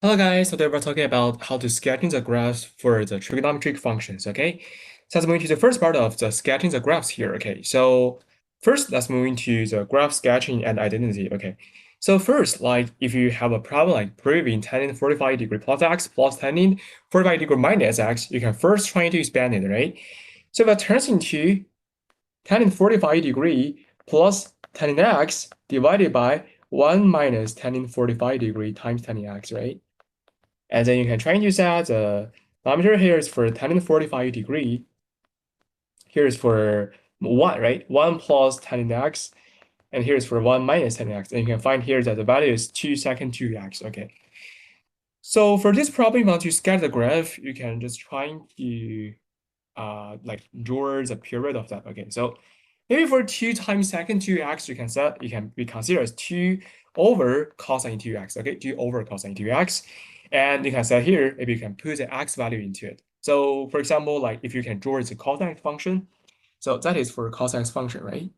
Hello guys, so today we're talking about how to sketching the graphs for the trigonometric functions, okay? So let's move into the first part of the sketching the graphs here, okay? So first, let's move into the graph sketching and identity, okay? So first, like if you have a problem like proving tan 45 degree plus x plus tan 45 degree minus x, you can first try to expand it, right? So that turns into tan 45 degree plus tan x divided by 1 minus tan 45 degree times tan x, right? And then you can try and use that. The diameter here is for tan 45 degree. Here is for 1, right? 1 plus tan x. And here is for 1 minus tan x. And you can find here that the value is 2 second 2x. Okay. So for this problem, if you want to sketch the graph, you can just try to like draw the period of that. Okay. So maybe for 2 times second 2x, you can be considered as 2 over cosine 2x. Okay, 2 over cosine 2x. And you can set here, maybe you can put the x value into it. So for example, like if you can draw the cosine function, so that is for cosine function, right?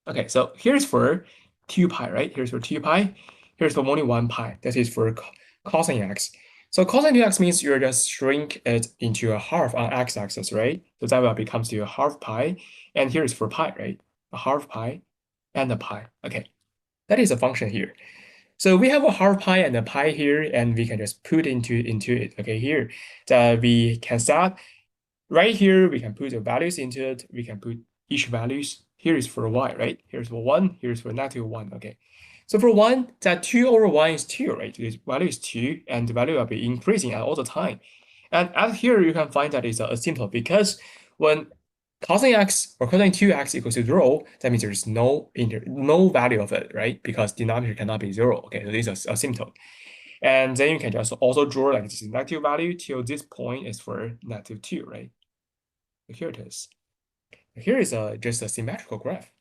Okay, so here's for 2 pi, right? Here's for 2 pi. Here's for only 1 pi. That is for cosine x. So cosine 2x means you're just shrink it into a half on x-axis, right? So that will becomes to a half pi. And here is for pi, right? A half pi and a pi. Okay, that is a function here. So we have a half pi and a pi here, and we can just put into it. Okay, here that we can start right here. We can put the values into it. We can put each values. Here is for y, right? Here's for 1. Here's for -1. Okay. So for 1, that 2 over 1 is 2, right? This value is 2, and the value will be increasing all the time. And at here, you can find that it's a asymptote because when cosine x or cosine 2x equals to 0, that means there's no value of it, right? Because denominator cannot be 0. Okay, so this is a asymptote. And then you can just also draw like this negative value till this point is for -2, right? Here it is. Here is just a symmetrical graph.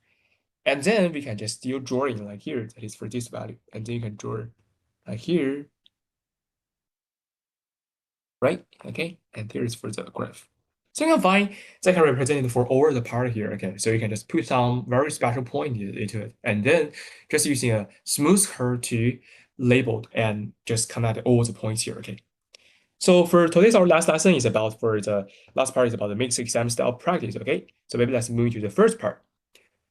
And then we can just still draw in like here, that is for this value. And then you can draw like here, right? Okay, and here is for the graph. So you can find that can represent it for over the part here. Okay, so you can just put some very special point into it, and then just using a smooth curve to label and just connect all the points here. Okay. So for today's our last lesson is about for the last part is about the mixed exam style practice. Okay, so maybe let's move to the first part.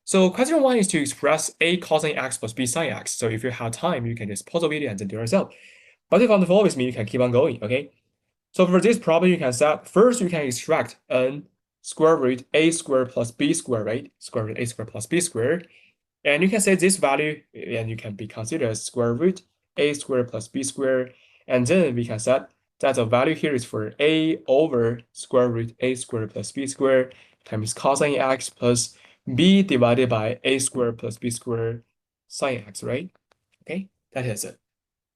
So question 1 is to express a cosine x plus b sine x. So if you have time, you can just pause the video and then do it yourself. But if you want to follow with me, you can keep on going. Okay. So for this problem, you can set first you can extract n square root a squared plus b squared, right? Square root a squared plus b squared. And you can say this value, and you can be considered as square root a squared plus b squared. And then we can set that the value here is for a over square root a squared plus b squared times cosine x plus b divided by a squared plus b squared sine x, right? Okay, that is it.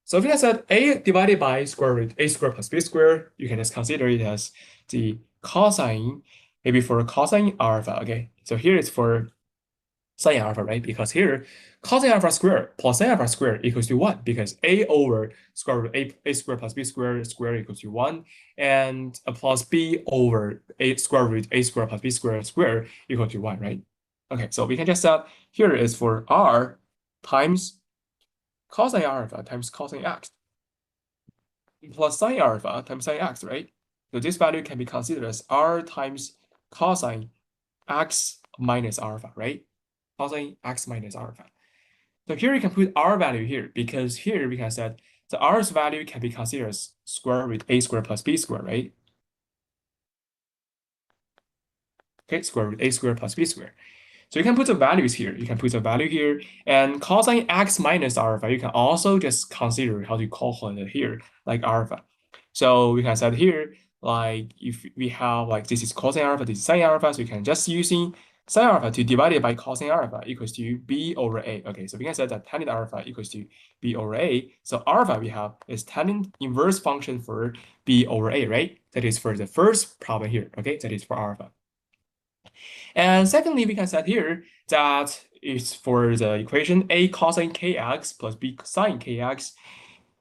So if you set a divided by square root a squared plus b squared, you can just consider it as the cosine, maybe for cosine alpha, okay? So here it's for sine alpha, right? Because here, cosine alpha squared plus sine alpha squared equals to 1, because a over square root a squared plus b squared equals to 1, and a plus b over a square root a squared plus b squared equals to 1, right? Okay, so we can just set here is for r times cosine alpha times cosine x plus sine alpha times sine x, right? So this value can be considered as r times cosine x minus alpha, right? Cosine x minus alpha. So here you can put r value here, because here we can set the r's value can be considered as square root a squared plus b squared, right? Okay, square root a squared plus b squared. So you can put the values here. You can put the value here, and cosine x minus alpha, you can also just consider how to calculate it here, like alpha. So we can set here, like if we have like this is cosine alpha, this is sine alpha, so you can just using sine alpha to divide it by cosine alpha equals to b over a. Okay, so we can set that tan alpha equals to b over a. So alpha we have is tan inverse function for b over a, right? That is for the first problem here. Okay, that is for alpha. And secondly, we can set here that is for the equation a cosine kx plus b sine kx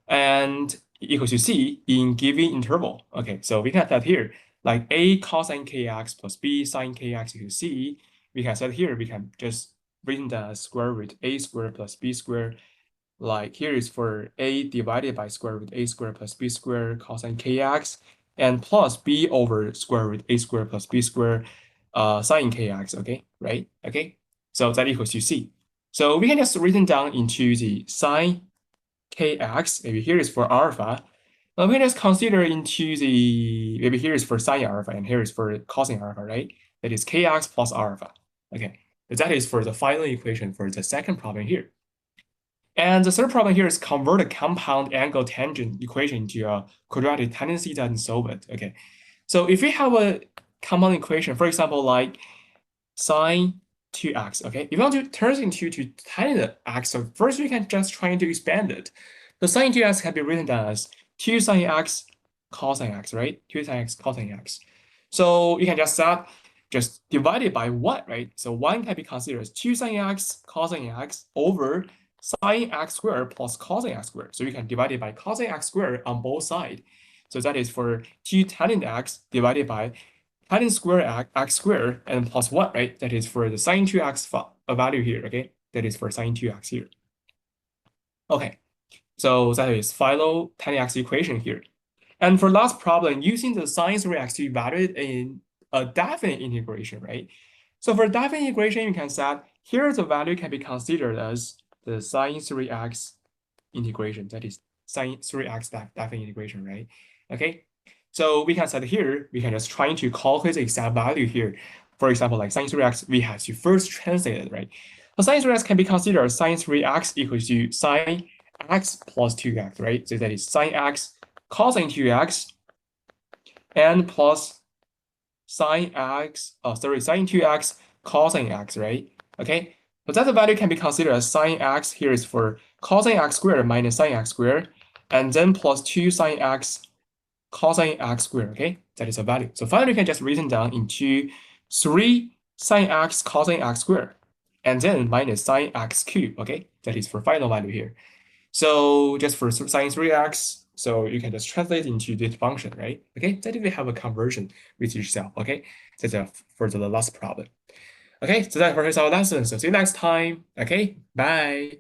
and equals to c in given interval. Okay, so we can set here like a cosine kx plus b sine kx equals c. We can set here, we can just bring the square root a squared plus b squared like here is for a divided by square root a squared plus b squared cosine kx, and plus b over square root a squared plus b squared sine kx, okay, right? Okay, so that equals to c. So we can just written down into the sine kx, maybe here is for alpha. Now we can just consider into the, maybe here is for sine alpha and here is for cosine alpha, right? That is kx plus alpha. Okay, that is for the final equation for the second problem here. And the third problem here is convert a compound angle tangent equation into a quadratic tan theta and solve it. Okay, so if we have a compound equation, for example, like sine 2x, okay, if you want to turn it into tan x, so first we can just try to expand it. The sine 2x can be written down as 2 sine x cosine x, right? 2 sine x cosine x. So you can just divide it by 1, right? So 1 can be considered as 2 sine x cosine x over sine x squared plus cosine x squared. So you can divide it by cosine x squared on both sides. So that is for 2 tan x divided by tan square x squared and plus 1, right? That is for the sine 2x value here, okay? That is for sine 2x here. Okay, so that is final tan x equation here. And for last problem, using the sine 3x to evaluate in a definite integration, right? So for definite integration, you can set here the value can be considered as the sine 3x integration. That is sine 3x definite integration, right? Okay, so we can set here, we can just try to calculate the exact value here. For example, like sine 3x, we have to first translate it, right? So sine 3x can be considered as sine 3x equals to sine x plus 2x, right? So that is sine x cosine 2x and plus sine 2x cosine x, right? Okay, but that value can be considered as sine x. Here is for cosine x squared minus sine x squared, and then plus 2 sine x cosine x squared, okay? That is a value. So finally, you can just written down into 3 sine x cosine x squared, and then minus sine x cubed, okay? That is for final value here. So just for sine 3x, so you can just translate into this function, right? Okay, that we have a conversion with yourself, okay? That's for the last problem. Okay, so that concludes our lesson. So see you next time. Okay, bye.